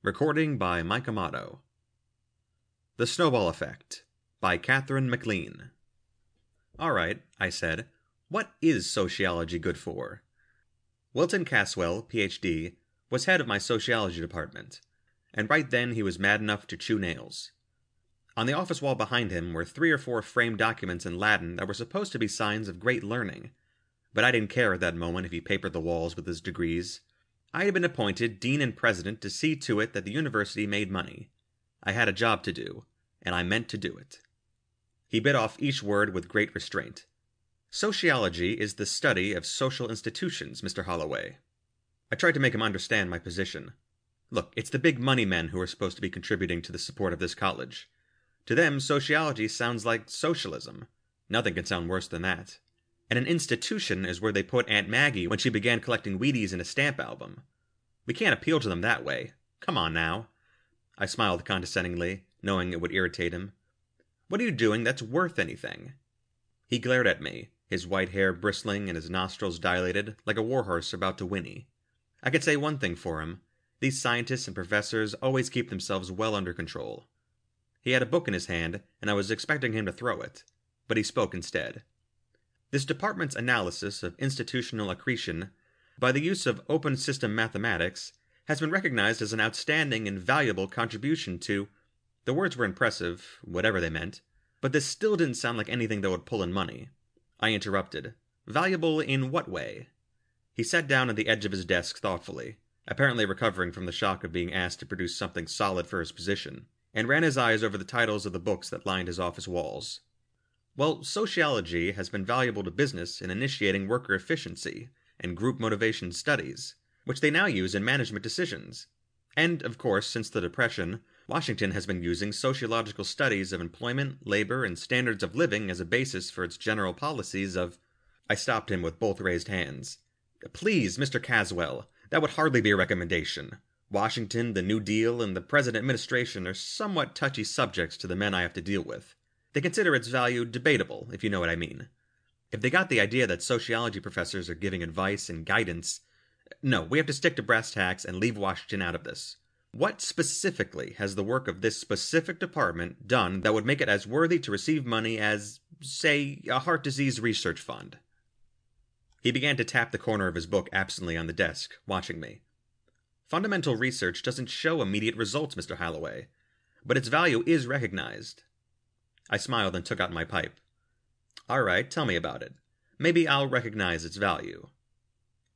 Recording by Mike Amato. The Snowball Effect by Katherine MacLean. Alright, I said, what is sociology good for? Wilton Caswell, Ph.D., was head of my sociology department, and right then he was mad enough to chew nails. On the office wall behind him were 3 or 4 framed documents in Latin that were supposed to be signs of great learning, but I didn't care at that moment if he papered the walls with his degrees. I had been appointed dean and president to see to it that the university made money. I had a job to do, and I meant to do it. He bit off each word with great restraint. Sociology is the study of social institutions, Mr. Holloway. I tried to make him understand my position. Look, it's the big money men who are supposed to be contributing to the support of this college. To them, sociology sounds like socialism. Nothing can sound worse than that. And an institution is where they put Aunt Maggie when she began collecting Wheaties in a stamp album. We can't appeal to them that way. Come on now. I smiled condescendingly, knowing it would irritate him. What are you doing that's worth anything? He glared at me, his white hair bristling and his nostrils dilated like a warhorse about to whinny. I could say one thing for him. These scientists and professors always keep themselves well under control. He had a book in his hand, and I was expecting him to throw it, but he spoke instead. This department's analysis of institutional accretion, by the use of open system mathematics, has been recognized as an outstanding and valuable contribution to— The words were impressive, whatever they meant, but this still didn't sound like anything that would pull in money. I interrupted. Valuable in what way? He sat down at the edge of his desk thoughtfully, apparently recovering from the shock of being asked to produce something solid for his position, and ran his eyes over the titles of the books that lined his office walls. Well, sociology has been valuable to business in initiating worker efficiency and group motivation studies, which they now use in management decisions. And, of course, since the Depression, Washington has been using sociological studies of employment, labor, and standards of living as a basis for its general policies of— I stopped him with both raised hands. Please, Mr. Caswell, that would hardly be a recommendation. Washington, the New Deal, and the present administration are somewhat touchy subjects to the men I have to deal with. They consider its value debatable, if you know what I mean. If they got the idea that sociology professors are giving advice and guidance— No, we have to stick to brass tacks and leave Washington out of this. What specifically has the work of this specific department done that would make it as worthy to receive money as, say, a heart disease research fund? He began to tap the corner of his book absently on the desk, watching me. Fundamental research doesn't show immediate results, Mr. Holloway, but its value is recognized. I smiled and took out my pipe. All right, tell me about it. Maybe I'll recognize its value.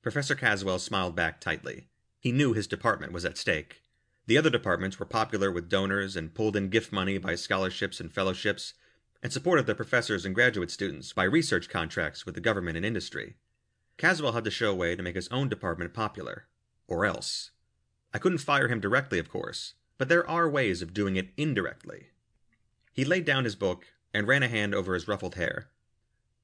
Professor Caswell smiled back tightly. He knew his department was at stake. The other departments were popular with donors and pulled in gift money by scholarships and fellowships, and supported their professors and graduate students by research contracts with the government and industry. Caswell had to show a way to make his own department popular. Or else. I couldn't fire him directly, of course, but there are ways of doing it indirectly. He laid down his book and ran a hand over his ruffled hair.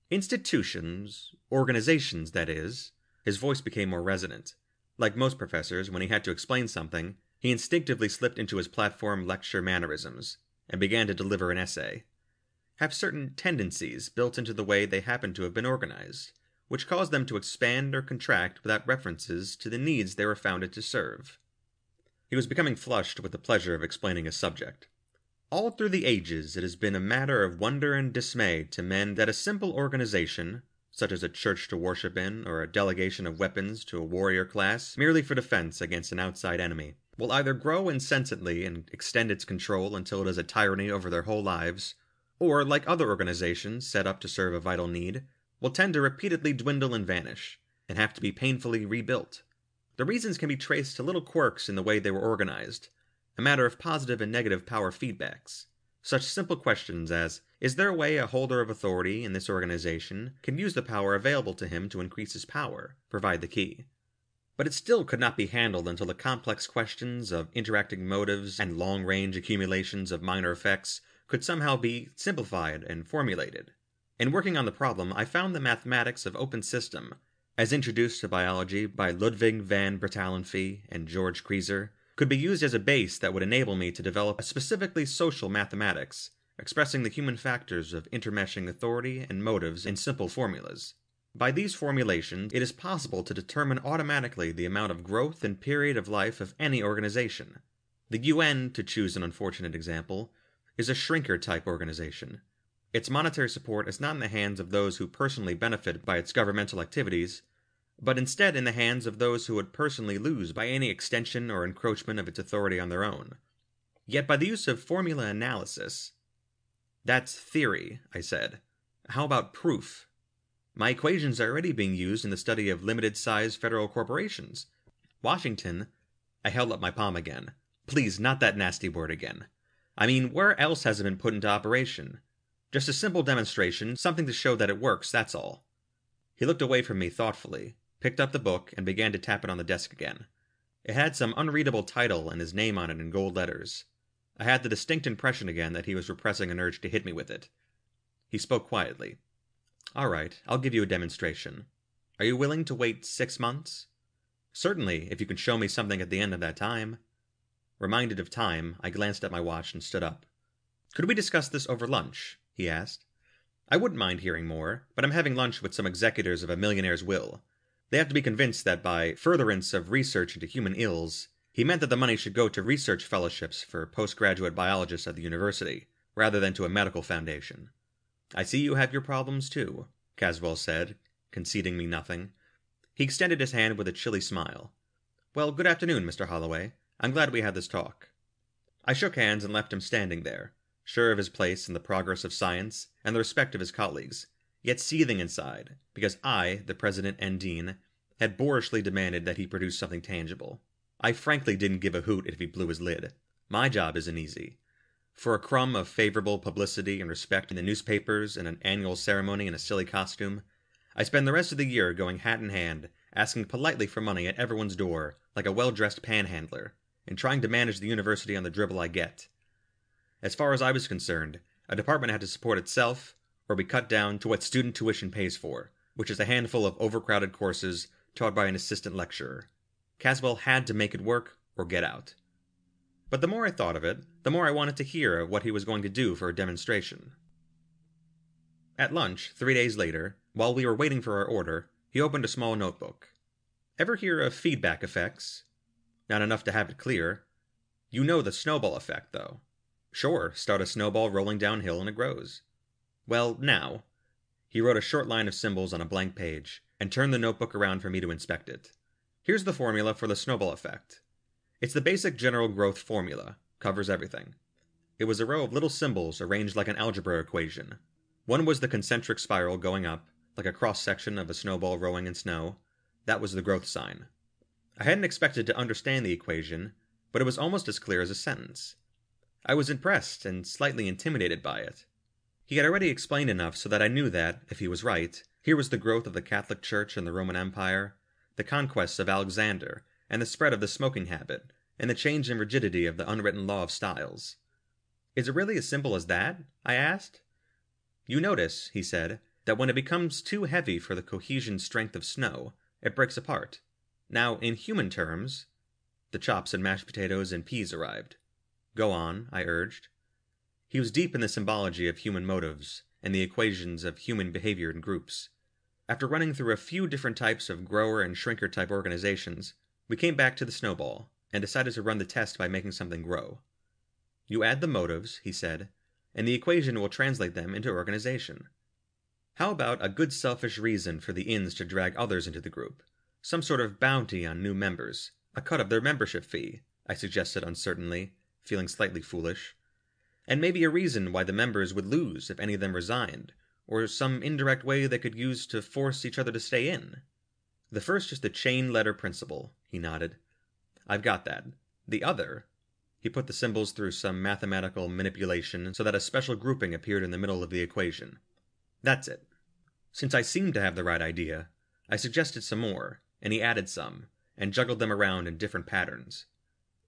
Institutions, organizations, that is. His voice became more resonant. Like most professors, when he had to explain something, he instinctively slipped into his platform lecture mannerisms and began to deliver an essay. Have certain tendencies built into the way they happen to have been organized, which cause them to expand or contract without references to the needs they were founded to serve. He was becoming flushed with the pleasure of explaining his subject. All through the ages it has been a matter of wonder and dismay to men that a simple organization, such as a church to worship in or a delegation of weapons to a warrior class merely for defense against an outside enemy, will either grow insensately and extend its control until it is a tyranny over their whole lives, or, like other organizations set up to serve a vital need, will tend to repeatedly dwindle and vanish, and have to be painfully rebuilt. The reasons can be traced to little quirks in the way they were organized, a matter of positive and negative power feedbacks. Such simple questions as, is there a way a holder of authority in this organization can use the power available to him to increase his power, provide the key. But it still could not be handled until the complex questions of interacting motives and long-range accumulations of minor effects could somehow be simplified and formulated. In working on the problem, I found the mathematics of open system, as introduced to biology by Ludwig van Bertalanffy and George Kreiser, could be used as a base that would enable me to develop a specifically social mathematics, expressing the human factors of intermeshing authority and motives in simple formulas. By these formulations, it is possible to determine automatically the amount of growth and period of life of any organization. The UN, to choose an unfortunate example, is a shrinker-type organization. Its monetary support is not in the hands of those who personally benefit by its governmental activities, but instead in the hands of those who would personally lose by any extension or encroachment of its authority on their own. Yet by the use of formula analysis... That's theory, I said. How about proof? My equations are already being used in the study of limited-sized federal corporations. Washington... I held up my palm again. Please, not that nasty word again. I mean, where else has it been put into operation? Just a simple demonstration, something to show that it works, that's all. He looked away from me thoughtfully, picked up the book, and began to tap it on the desk again. It had some unreadable title and his name on it in gold letters. I had the distinct impression again that he was repressing an urge to hit me with it. He spoke quietly. All right, I'll give you a demonstration. Are you willing to wait 6 months? Certainly, if you can show me something at the end of that time. Reminded of time, I glanced at my watch and stood up. Could we discuss this over lunch? He asked. I wouldn't mind hearing more, but I'm having lunch with some executors of a millionaire's will. They have to be convinced that by furtherance of research into human ills, he meant that the money should go to research fellowships for postgraduate biologists at the university, rather than to a medical foundation. I see you have your problems too, Caswell said, conceding me nothing. He extended his hand with a chilly smile. Well, good afternoon, Mr. Holloway. I'm glad we had this talk. I shook hands and left him standing there, sure of his place in the progress of science and the respect of his colleagues, yet seething inside, because I, the president and dean, had boorishly demanded that he produce something tangible. I frankly didn't give a hoot if he blew his lid. My job isn't easy. For a crumb of favorable publicity and respect in the newspapers and an annual ceremony in a silly costume, I spend the rest of the year going hat in hand, asking politely for money at everyone's door like a well-dressed panhandler, and trying to manage the university on the dribble I get. As far as I was concerned, a department had to support itself or be cut down to what student tuition pays for, which is a handful of overcrowded courses taught by an assistant lecturer. Caswell had to make it work or get out. But the more I thought of it, the more I wanted to hear of what he was going to do for a demonstration. At lunch, 3 days later, while we were waiting for our order, he opened a small notebook. Ever hear of feedback effects? Not enough to have it clear. You know the snowball effect, though. Sure, start a snowball rolling downhill and it grows. Well, now. He wrote a short line of symbols on a blank page, and turned the notebook around for me to inspect it. Here's the formula for the snowball effect. It's the basic general growth formula, covers everything. It was a row of little symbols arranged like an algebra equation. One was the concentric spiral going up, like a cross-section of a snowball rolling in snow. That was the growth sign. I hadn't expected to understand the equation, but it was almost as clear as a sentence. I was impressed and slightly intimidated by it. He had already explained enough so that I knew that, if he was right, here was the growth of the Catholic Church and the Roman Empire, the conquests of Alexander, and the spread of the smoking habit, and the change in rigidity of the unwritten law of styles. Is it really as simple as that? I asked. You notice, he said, that when it becomes too heavy for the cohesion strength of snow, it breaks apart. Now, in human terms... The chops and mashed potatoes and peas arrived. Go on, I urged. He was deep in the symbology of human motives, and the equations of human behavior in groups. After running through a few different types of grower and shrinker type organizations, we came back to the snowball, and decided to run the test by making something grow. You add the motives, he said, and the equation will translate them into organization. How about a good selfish reason for the ins to drag others into the group? Some sort of bounty on new members, a cut of their membership fee, I suggested uncertainly, feeling slightly foolish. And maybe a reason why the members would lose if any of them resigned, or some indirect way they could use to force each other to stay in. The first is the chain letter principle, he nodded. I've got that. The other... He put the symbols through some mathematical manipulation so that a special grouping appeared in the middle of the equation. That's it. Since I seemed to have the right idea, I suggested some more, and he added some, and juggled them around in different patterns.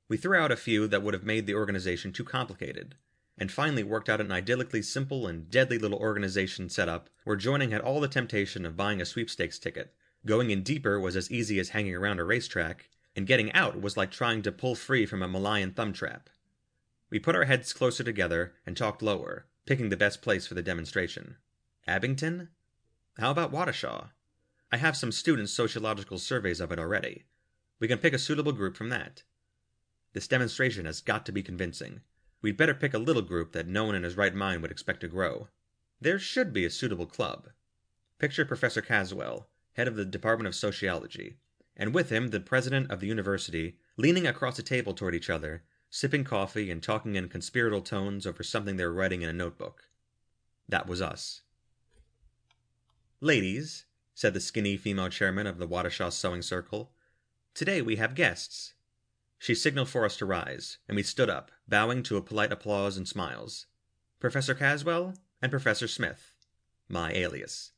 We threw out a few that would have made the organization too complicated, and finally worked out an idyllically simple and deadly little organization setup where joining had all the temptation of buying a sweepstakes ticket, going in deeper was as easy as hanging around a racetrack, and getting out was like trying to pull free from a Malayan thumb trap. We put our heads closer together and talked lower, picking the best place for the demonstration. Abington? How about Waukesha? I have some students' sociological surveys of it already. We can pick a suitable group from that. This demonstration has got to be convincing. We'd better pick a little group that no one in his right mind would expect to grow. There should be a suitable club. Picture Professor Caswell, head of the Department of Sociology, and with him the president of the university, leaning across a table toward each other, sipping coffee and talking in conspiratorial tones over something they were writing in a notebook. That was us. "Ladies," said the skinny female chairman of the Wattoshaw Sewing Circle, "today we have guests." She signaled for us to rise, and we stood up, bowing to a polite applause and smiles. Professor Caswell and Professor Smith, my alias.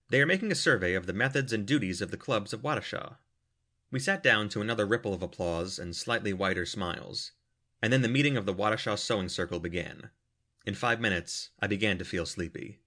They are making a survey of the methods and duties of the clubs of Wattoshaw. We sat down to another ripple of applause and slightly wider smiles, and then the meeting of the Wattoshaw Sewing Circle began. In 5 minutes, I began to feel sleepy.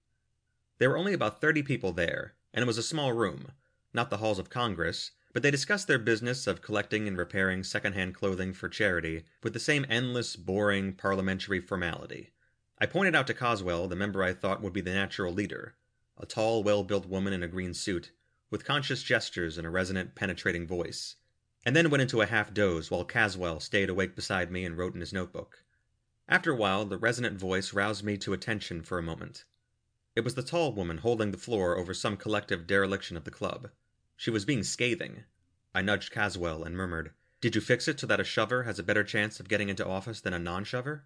There were only about 30 people there, and it was a small room, not the halls of Congress, but they discussed their business of collecting and repairing second-hand clothing for charity with the same endless, boring, parliamentary formality. I pointed out to Caswell the member I thought would be the natural leader, a tall, well-built woman in a green suit, with conscious gestures and a resonant, penetrating voice, and then went into a half-doze while Caswell stayed awake beside me and wrote in his notebook. After a while, the resonant voice roused me to attention for a moment. It was the tall woman holding the floor over some collective dereliction of the club. She was being scathing. I nudged Caswell and murmured, "Did you fix it so that a shover has a better chance of getting into office than a non-shover?"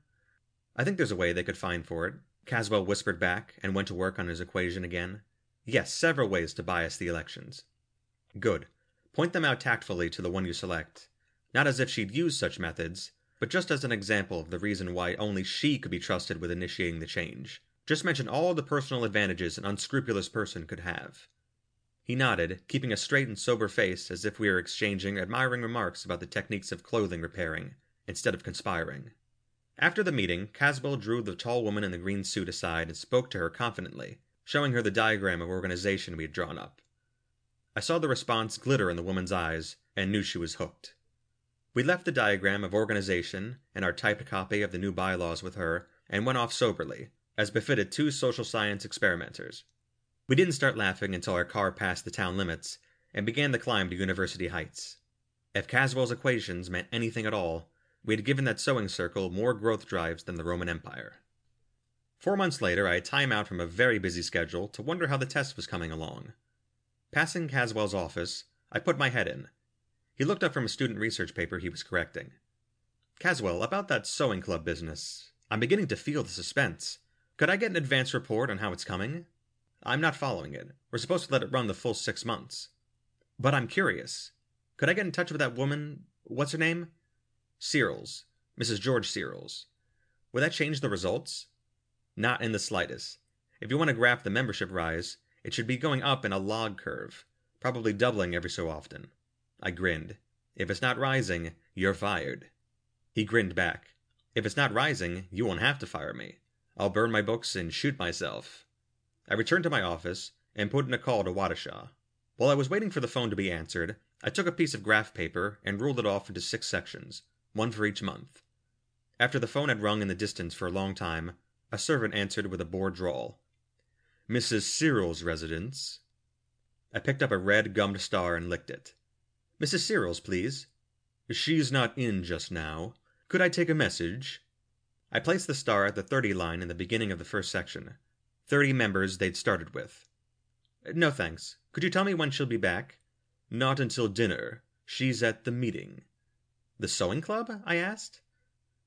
"I think there's a way they could find for it," Caswell whispered back and went to work on his equation again. "Yes, several ways to bias the elections." "Good. Point them out tactfully to the one you select. Not as if she'd use such methods, but just as an example of the reason why only she could be trusted with initiating the change. Just mention all the personal advantages an unscrupulous person could have." He nodded, keeping a straight and sober face as if we were exchanging admiring remarks about the techniques of clothing repairing, instead of conspiring. After the meeting, Caswell drew the tall woman in the green suit aside and spoke to her confidently, showing her the diagram of organization we had drawn up. I saw the response glitter in the woman's eyes, and knew she was hooked. We left the diagram of organization and our typed copy of the new bylaws with her, and went off soberly, as befitted 2 social science experimenters. We didn't start laughing until our car passed the town limits, and began the climb to University Heights. If Caswell's equations meant anything at all, we had given that sewing circle more growth drives than the Roman Empire. 4 months later, I had time out from a very busy schedule to wonder how the test was coming along. Passing Caswell's office, I put my head in. He looked up from a student research paper he was correcting. "Caswell, about that sewing club business. I'm beginning to feel the suspense. Could I get an advance report on how it's coming? I'm not following it. We're supposed to let it run the full 6 months. But I'm curious. Could I get in touch with that woman? What's her name?" "Searles. Mrs. George Searles. Would that change the results?" "Not in the slightest. If you want to graph the membership rise, it should be going up in a log curve, probably doubling every so often." I grinned. "If it's not rising, you're fired." He grinned back. "If it's not rising, you won't have to fire me. I'll burn my books and shoot myself." I returned to my office and put in a call to Wattoshaw. While I was waiting for the phone to be answered, I took a piece of graph paper and ruled it off into 6 sections, one for each month. After the phone had rung in the distance for a long time, a servant answered with a bored drawl. "Mrs. Searles' residence." I picked up a red gummed star and licked it. "Mrs. Searles, please." "She's not in just now. Could I take a message?" I placed the star at the 30 line in the beginning of the first section. 30 members they'd started with. "No thanks. Could you tell me when she'll be back?" "Not until dinner. She's at the meeting." "The sewing club?" I asked.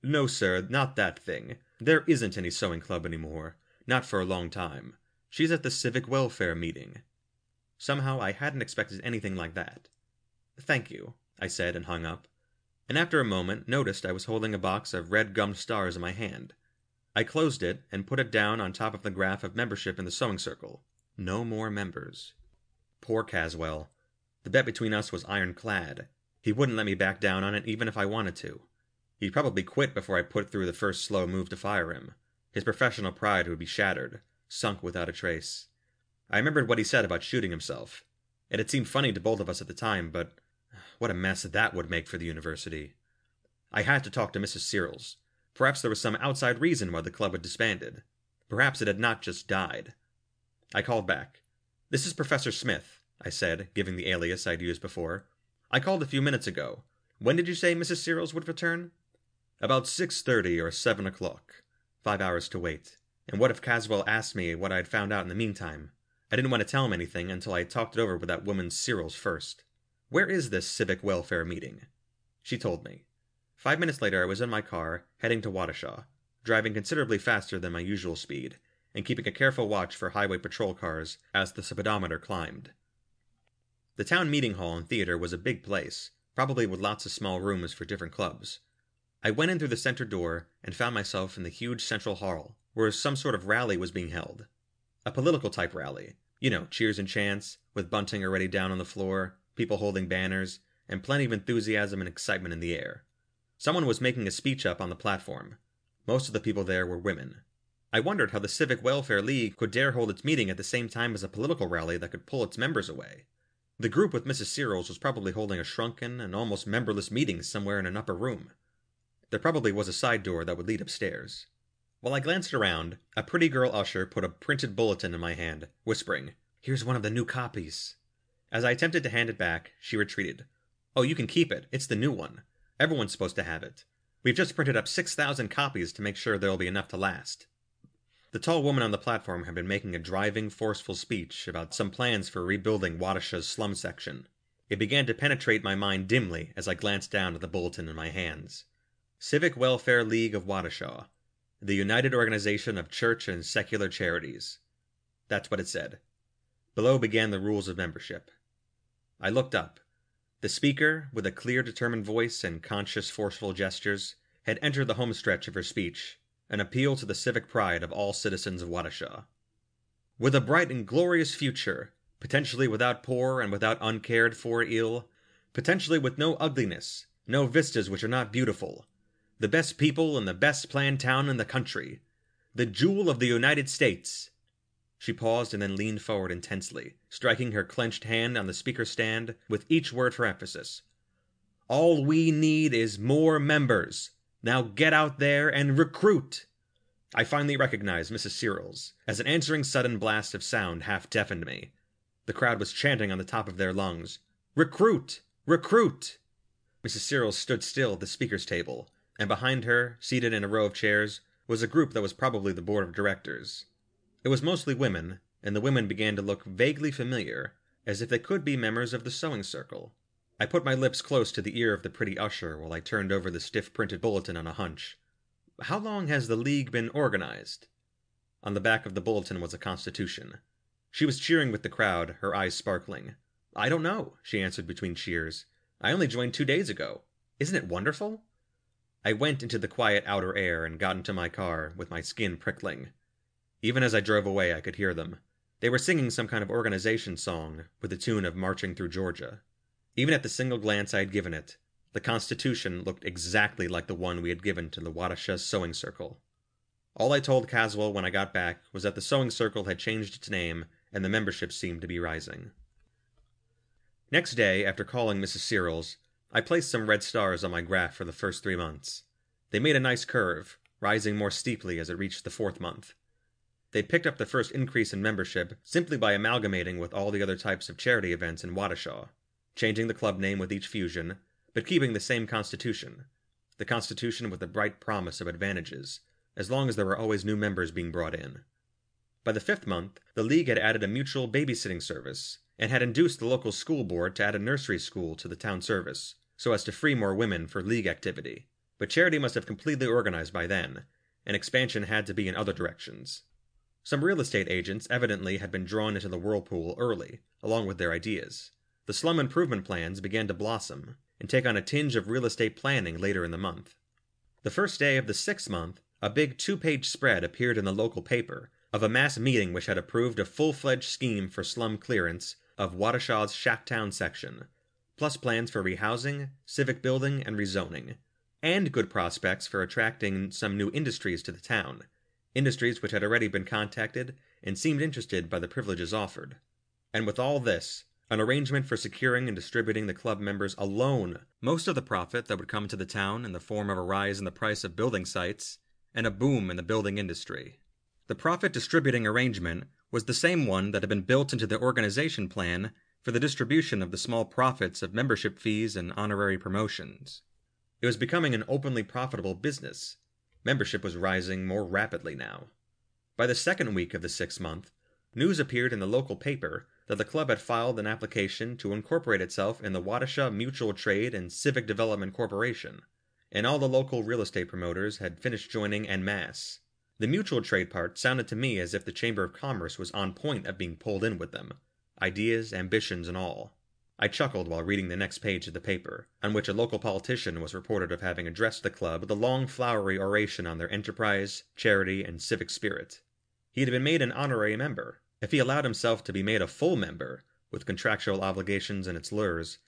"No, sir, not that thing. There isn't any sewing club anymore. Not for a long time. She's at the civic welfare meeting." Somehow I hadn't expected anything like that. "Thank you," I said and hung up, and after a moment noticed I was holding a box of red gummed stars in my hand. I closed it and put it down on top of the graph of membership in the sewing circle. No more members. Poor Caswell. The bet between us was ironclad. He wouldn't let me back down on it even if I wanted to. He'd probably quit before I put through the first slow move to fire him. His professional pride would be shattered, sunk without a trace. I remembered what he said about shooting himself. It had seemed funny to both of us at the time, but what a mess that would make for the university. I had to talk to Mrs. Searles. Perhaps there was some outside reason why the club had disbanded. Perhaps it had not just died. I called back. "This is Professor Smith," I said, giving the alias I'd used before. "I called a few minutes ago. When did you say Mrs. Searles would return? About 6:30 or 7 o'clock. 5 hours to wait. And what if Caswell asked me what I had found out in the meantime? I didn't want to tell him anything until I had talked it over with that woman Searles first. Where is this civic welfare meeting? She told me. 5 minutes later I was in my car, heading to Waukesha, driving considerably faster than my usual speed, and keeping a careful watch for highway patrol cars as the speedometer climbed. The town meeting hall and theater was a big place, probably with lots of small rooms for different clubs. I went in through the center door and found myself in the huge central hall, where some sort of rally was being held. A political type rally. You know, cheers and chants, with bunting already down on the floor, people holding banners, and plenty of enthusiasm and excitement in the air. Someone was making a speech up on the platform. Most of the people there were women. I wondered how the Civic Welfare League could dare hold its meeting at the same time as a political rally that could pull its members away. The group with Mrs. Searles was probably holding a shrunken and almost memberless meeting somewhere in an upper room. There probably was a side door that would lead upstairs. While I glanced around, a pretty girl usher put a printed bulletin in my hand, whispering, "Here's one of the new copies." As I attempted to hand it back, she retreated. "Oh, you can keep it. It's the new one. Everyone's supposed to have it. We've just printed up 6,000 copies to make sure there'll be enough to last." The tall woman on the platform had been making a driving, forceful speech about some plans for rebuilding Waukesha's slum section. It began to penetrate my mind dimly as I glanced down at the bulletin in my hands. Civic Welfare League of Waukesha, the United Organization of Church and Secular Charities. That's what it said. Below began the rules of membership. I looked up. The speaker, with a clear, determined voice and conscious, forceful gestures, had entered the home stretch of her speech, an appeal to the civic pride of all citizens of Waukesha. With a bright and glorious future, potentially without poor and without uncared for ill, potentially with no ugliness, no vistas which are not beautiful, the best people in the best planned town in the country, the jewel of the United States. She paused and then leaned forward intensely, striking her clenched hand on the speaker's stand with each word for emphasis. "All we need is more members. Now get out there and recruit." I finally recognized Mrs. Searles, as an answering sudden blast of sound half deafened me. The crowd was chanting on the top of their lungs, "Recruit! Recruit!" Mrs. Searles stood still at the speaker's table, and behind her, seated in a row of chairs, was a group that was probably the board of directors. It was mostly women, and the women began to look vaguely familiar, as if they could be members of the sewing circle. I put my lips close to the ear of the pretty usher while I turned over the stiff printed bulletin on a hunch. "How long has the League been organized?" On the back of the bulletin was a constitution. She was cheering with the crowd, her eyes sparkling. "I don't know," she answered between cheers. "I only joined 2 days ago. Isn't it wonderful?" I went into the quiet outer air and got into my car, with my skin prickling. Even as I drove away, I could hear them. They were singing some kind of organization song, with the tune of Marching Through Georgia. Even at the single glance I had given it, the Constitution looked exactly like the one we had given to the Waukesha Sewing Circle. All I told Caswell when I got back was that the Sewing Circle had changed its name, and the membership seemed to be rising. Next day, after calling Mrs. Searles, I placed some red stars on my graph for the first 3 months. They made a nice curve, rising more steeply as it reached the 4th month. They picked up the first increase in membership simply by amalgamating with all the other types of charity events in Waukesha, changing the club name with each fusion, but keeping the same constitution. The constitution with a bright promise of advantages, as long as there were always new members being brought in. By the 5th month, the League had added a mutual babysitting service, and had induced the local school board to add a nursery school to the town service, so as to free more women for League activity. But charity must have completely organized by then, and expansion had to be in other directions. Some real estate agents evidently had been drawn into the whirlpool early, along with their ideas. The slum improvement plans began to blossom, and take on a tinge of real estate planning later in the month. The first day of the 6th month, a big 2-page spread appeared in the local paper of a mass meeting which had approved a full-fledged scheme for slum clearance of Waukesha's Shacktown section, plus plans for rehousing, civic building, and rezoning, and good prospects for attracting some new industries to the town, industries which had already been contacted and seemed interested by the privileges offered. And with all this, an arrangement for securing and distributing the club members alone most of the profit that would come to the town in the form of a rise in the price of building sites and a boom in the building industry. The profit distributing arrangement was the same one that had been built into the organization plan for the distribution of the small profits of membership fees and honorary promotions. It was becoming an openly profitable business. Membership was rising more rapidly now. By the second week of the 6th month, news appeared in the local paper that the club had filed an application to incorporate itself in the Waukesha Mutual Trade and Civic Development Corporation, and all the local real estate promoters had finished joining en masse. The mutual trade part sounded to me as if the Chamber of Commerce was on point of being pulled in with them, ideas, ambitions, and all. I chuckled while reading the next page of the paper, on which a local politician was reported of having addressed the club with a long flowery oration on their enterprise, charity, and civic spirit. He had been made an honorary member. If he allowed himself to be made a full member, with contractual obligations and its lures,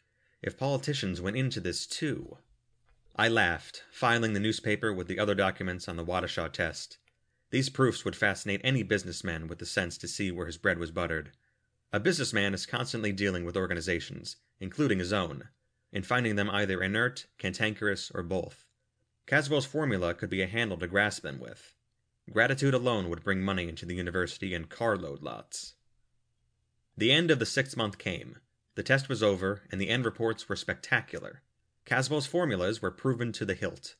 if politicians went into this too. I laughed, filing the newspaper with the other documents on the Waukesha test. These proofs would fascinate any businessman with the sense to see where his bread was buttered. A businessman is constantly dealing with organizations, including his own, and finding them either inert, cantankerous, or both. Caswell's formula could be a handle to grasp them with. Gratitude alone would bring money into the university in carload lots. The end of the 6th month came. The test was over, and the end reports were spectacular. Caswell's formulas were proven to the hilt.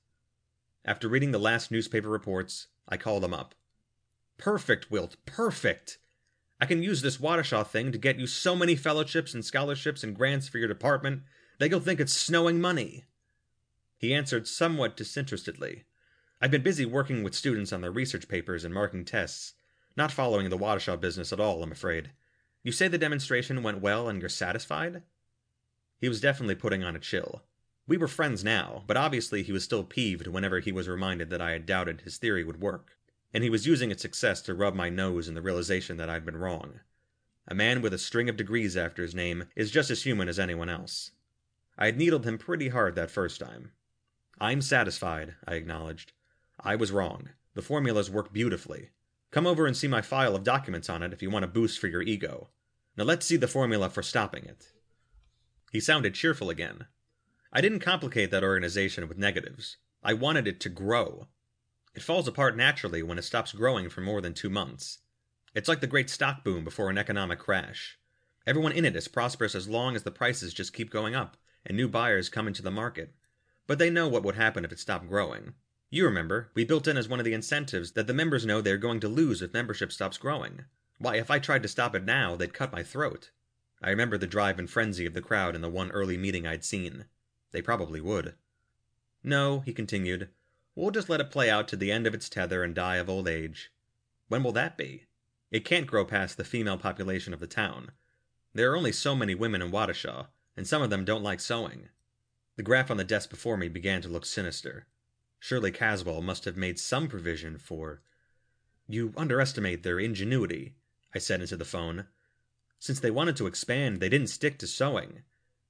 After reading the last newspaper reports, I called him up. "Perfect, Wilt, perfect! I can use this Waukesha thing to get you so many fellowships and scholarships and grants for your department that you'll think it's snowing money." He answered somewhat disinterestedly. "I've been busy working with students on their research papers and marking tests, not following the Waukesha business at all, I'm afraid. You say the demonstration went well and you're satisfied?" He was definitely putting on a chill. We were friends now, but obviously he was still peeved whenever he was reminded that I had doubted his theory would work, and he was using its success to rub my nose in the realization that I'd been wrong. A man with a string of degrees after his name is just as human as anyone else. I had needled him pretty hard that first time. "I'm satisfied," I acknowledged. "I was wrong. The formulas work beautifully. Come over and see my file of documents on it if you want a boost for your ego. Now let's see the formula for stopping it." He sounded cheerful again. I didn't complicate that organization with negatives. I wanted it to grow. It falls apart naturally when it stops growing for more than 2 months. It's like the great stock boom before an economic crash. Everyone in it is prosperous as long as the prices just keep going up and new buyers come into the market. But they know what would happen if it stopped growing. You remember, we built in as one of the incentives that the members know they're going to lose if membership stops growing. Why, if I tried to stop it now, they'd cut my throat. I remember the drive and frenzy of the crowd in the one early meeting I'd seen. They probably would. "No," he continued, "we'll just let it play out to the end of its tether and die of old age." "When will that be?" "It can't grow past the female population of the town. There are only so many women in Waukesha, and some of them don't like sewing." The graph on the desk before me began to look sinister. Surely Caswell must have made some provision for... "You underestimate their ingenuity," I said into the phone. "Since they wanted to expand, they didn't stick to sewing.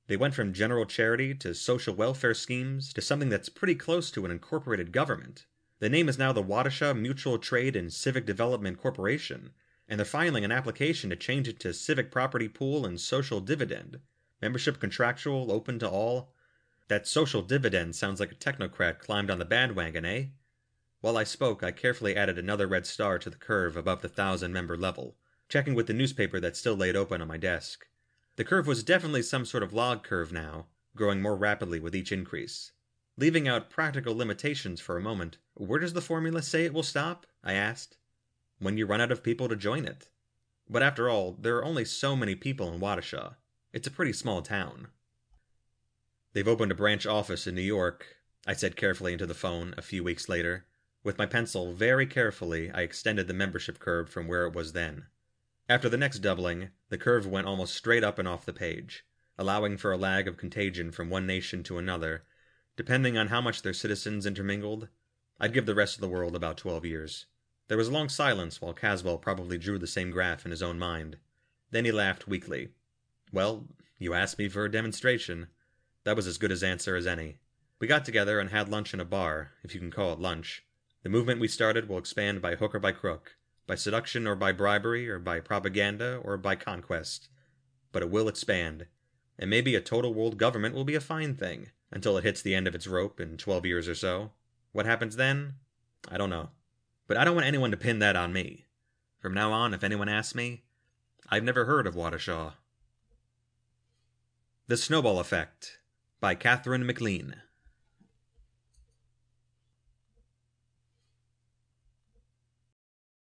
They went from general charity to social welfare schemes to something that's pretty close to an incorporated government. The name is now the Waukesha Mutual Trade and Civic Development Corporation, and they're filing an application to change it to Civic Property Pool and Social Dividend. Membership contractual, open to all. That social dividend sounds like a technocrat climbed on the bandwagon, eh?" While I spoke, I carefully added another red star to the curve above the 1,000-member level, checking with the newspaper that still laid open on my desk. The curve was definitely some sort of log curve now, growing more rapidly with each increase. Leaving out practical limitations for a moment, "Where does the formula say it will stop?" I asked. "When you run out of people to join it. But after all, there are only so many people in Waukesha. It's a pretty small town." "They've opened a branch office in New York," I said carefully into the phone a few weeks later. With my pencil very carefully, I extended the membership curve from where it was then. After the next doubling, the curve went almost straight up and off the page, allowing for a lag of contagion from one nation to another, depending on how much their citizens intermingled. I'd give the rest of the world about 12 years. There was a long silence while Caswell probably drew the same graph in his own mind. Then he laughed weakly. "Well, you asked me for a demonstration. That was as good an answer as any. We got together and had lunch in a bar, if you can call it lunch. The movement we started will expand by hook or by crook, by seduction or by bribery or by propaganda or by conquest. But it will expand, and maybe a total world government will be a fine thing, until it hits the end of its rope in 12 years or so. What happens then? I don't know. But I don't want anyone to pin that on me. From now on, if anyone asks me, I've never heard of Waukesha." The Snowball Effect by Katherine MacLean.